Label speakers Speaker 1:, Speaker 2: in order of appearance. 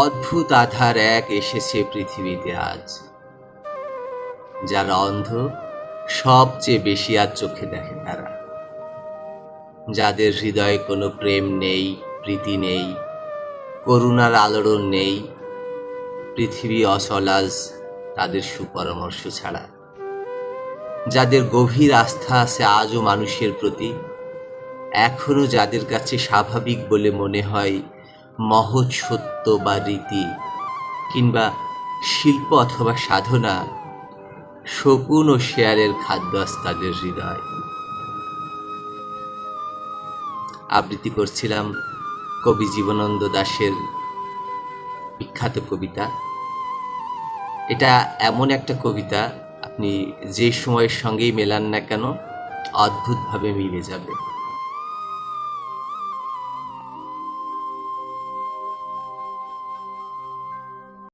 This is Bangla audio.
Speaker 1: অদ্ভুত আধার এক এসেছে পৃথিবীতে আজ, যারা অন্ধ সবচেয়ে বেশি আজ চোখে দেখে তারা, যাদের হৃদয়ে কোনো প্রেম নেই, প্রীতি নেই, করুণার আলোড়ন নেই। পৃথিবী অচল আজ তাদের সুপরামর্শ ছাড়া, যাদের গভীর আস্থা আছে আজও মানুষের প্রতি, এখনো যাদের কাছে স্বাভাবিক বলে মনে হয় মহৎ সত্য বা রীতি, কিংবা শিল্প অথবা সাধনা, শকুন ও শেয়ালের খাদ্য আজ তাদের হৃদয়। আবৃত্তি করছিলাম কবি জীবনানন্দ দাশের বিখ্যাত কবিতা। এটা এমন একটা কবিতা, আপনি যে সময়ের সঙ্গেই মেলান না কেন অদ্ভুতভাবে মিলে যাবে।